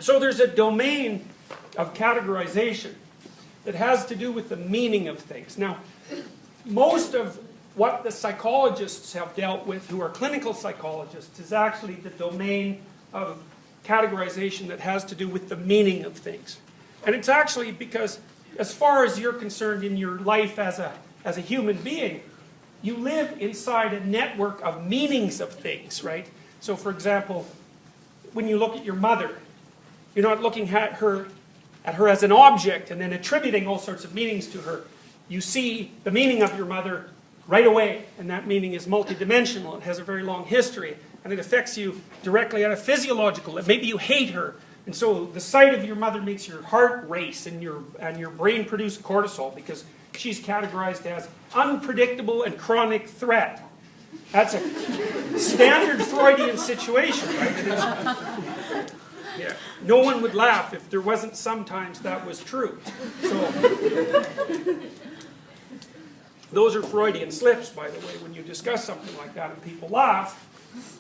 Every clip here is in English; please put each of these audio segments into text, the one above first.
So there's a domain of categorization that has to do with the meaning of things. Now, most of what the psychologists have dealt with, who are clinical psychologists, is actually the domain of categorization that has to do with the meaning of things. And it's actually because, as far as you're concerned in your life as a human being, you live inside a network of meanings of things, right? So, for example, when you look at your mother, you're not looking at her as an object and then attributing all sorts of meanings to her. You see the meaning of your mother right away, and that meaning is multidimensional. It has a very long history, and it affects you directly at a physiological level. Maybe you hate her, and so the sight of your mother makes your heart race and your brain produce cortisol because she's categorized as unpredictable and chronic threat. That's a standard Freudian situation, right? Yeah. No one would laugh if there wasn't sometimes that was true. So, those are Freudian slips, by the way. When you discuss something like that and people laugh,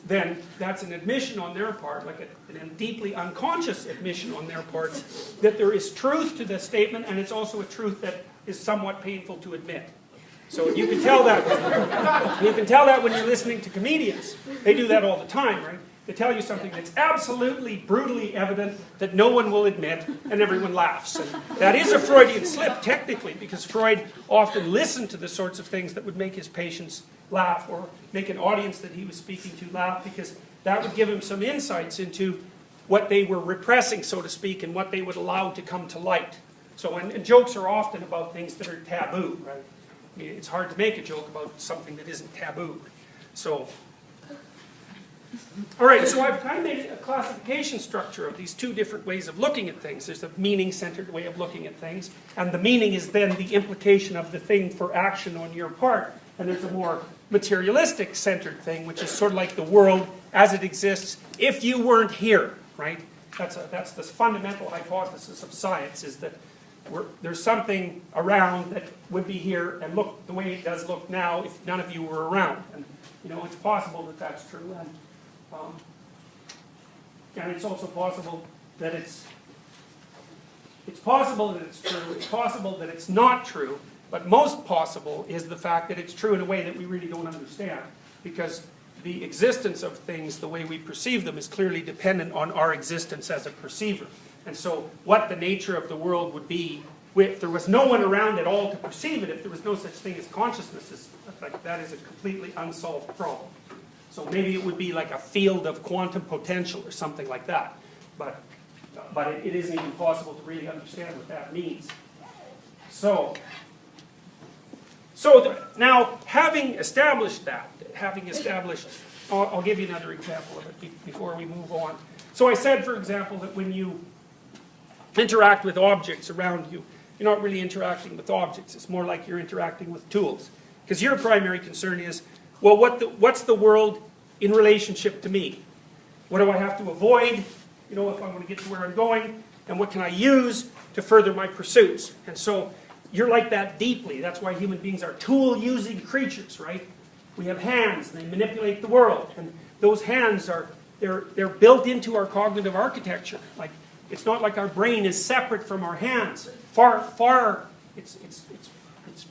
then that's an admission on their part, like a deeply unconscious admission on their part, that there is truth to the statement, and it's also a truth that is somewhat painful to admit. So you can tell that. You can tell that when you're listening to comedians. They do that all the time, right? They tell you something that's absolutely, brutally evident that no one will admit, and everyone laughs. And that is a Freudian slip, technically, because Freud often listened to the sorts of things that would make his patients laugh, or make an audience that he was speaking to laugh, because that would give him some insights into what they were repressing, so to speak, and what they would allow to come to light. So, and jokes are often about things that are taboo, right? I mean, it's hard to make a joke about something that isn't taboo. So, all right, so I've kind of made a classification structure of these two different ways of looking at things. There's a meaning-centered way of looking at things, and the meaning is then the implication of the thing for action on your part. And there's a more materialistic-centered thing, which is sort of like the world as it exists if you weren't here, right? That's the fundamental hypothesis of science, is that there's something around that would be here and look the way it does look now if none of you were around. And, you know, it's possible that that's true. And it's also possible that it's possible that it's true, it's possible that it's not true, but most possible is the fact that it's true in a way that we really don't understand, because the existence of things, the way we perceive them, is clearly dependent on our existence as a perceiver. And so what the nature of the world would be if there was no one around at all to perceive it, if there was no such thing as consciousness, that is a completely unsolved problem. So maybe it would be like a field of quantum potential or something like that. But it isn't even possible to really understand what that means. So now, having established that, I'll give you another example of it before we move on. So I said, for example, that when you interact with objects around you, you're not really interacting with objects. It's more like you're interacting with tools. Because your primary concern is, well, what's the world in relationship to me? What do I have to avoid, you know, if I want to get to where I'm going? And what can I use to further my pursuits? And so you're like that deeply. That's why human beings are tool-using creatures, right? We have hands, and they manipulate the world. And those hands they're built into our cognitive architecture. Like, it's not like our brain is separate from our hands. It's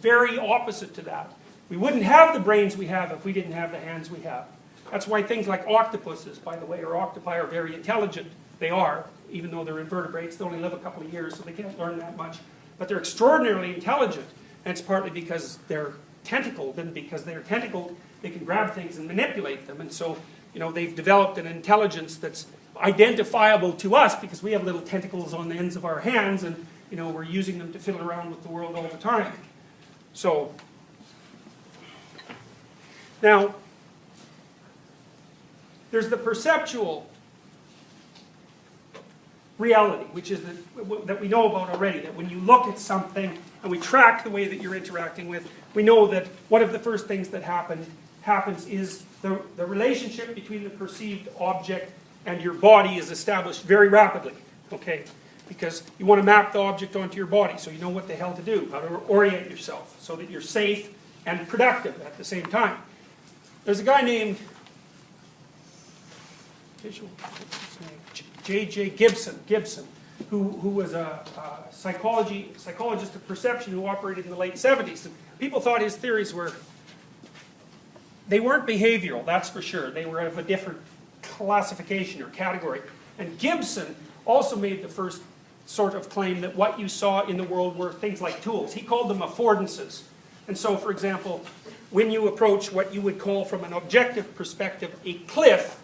very opposite to that. We wouldn't have the brains we have if we didn't have the hands we have. That's why things like octopuses, by the way, or octopi are very intelligent. They are, even though they're invertebrates. They only live a couple of years, so they can't learn that much. But they're extraordinarily intelligent, and it's partly because they're tentacled, and because they're tentacled, they can grab things and manipulate them. And so, you know, they've developed an intelligence that's identifiable to us because we have little tentacles on the ends of our hands, and, you know, we're using them to fiddle around with the world all the time. So, now, there's the perceptual reality, which is that we know about already, that when you look at something and we track the way that you're interacting with, we know that one of the first things that happens is the relationship between the perceived object and your body is established very rapidly, okay? Because you want to map the object onto your body so you know what the hell to do, how to orient yourself so that you're safe and productive at the same time. There's a guy named J.J. Gibson, who was a psychologist of perception who operated in the late 70s. And people thought his theories they weren't behavioral, that's for sure. They were of a different classification or category. And Gibson also made the first sort of claim that what you saw in the world were things like tools. He called them affordances. And so, for example, when you approach what you would call from an objective perspective a cliff,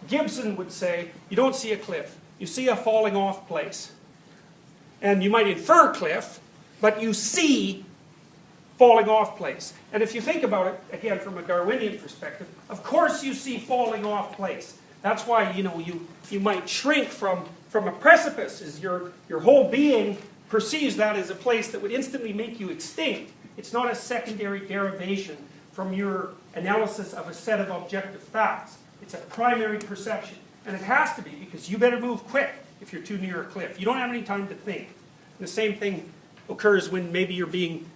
Gibson would say, you don't see a cliff, you see a falling off place. And you might infer cliff, but you see falling off place. And if you think about it, again, from a Darwinian perspective, of course you see falling off place. That's why, you might shrink from a precipice, as your whole being perceives that as a place that would instantly make you extinct. It's not a secondary derivation from your analysis of a set of objective facts. It's a primary perception. And it has to be, because you better move quick if you're too near a cliff. You don't have any time to think. And the same thing occurs when maybe you're being,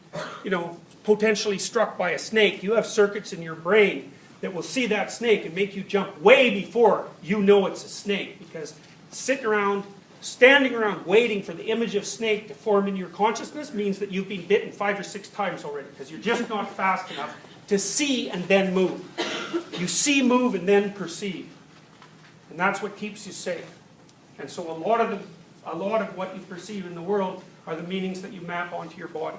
potentially struck by a snake. You have circuits in your brain that will see that snake and make you jump way before you know it's a snake. Because sitting around, standing around waiting for the image of snake to form in your consciousness means that you've been bitten 5 or 6 times already, because you're just not fast enough to see and then move. You see, move, and then perceive. And that's what keeps you safe. And so a lot of what you perceive in the world are the meanings that you map onto your body.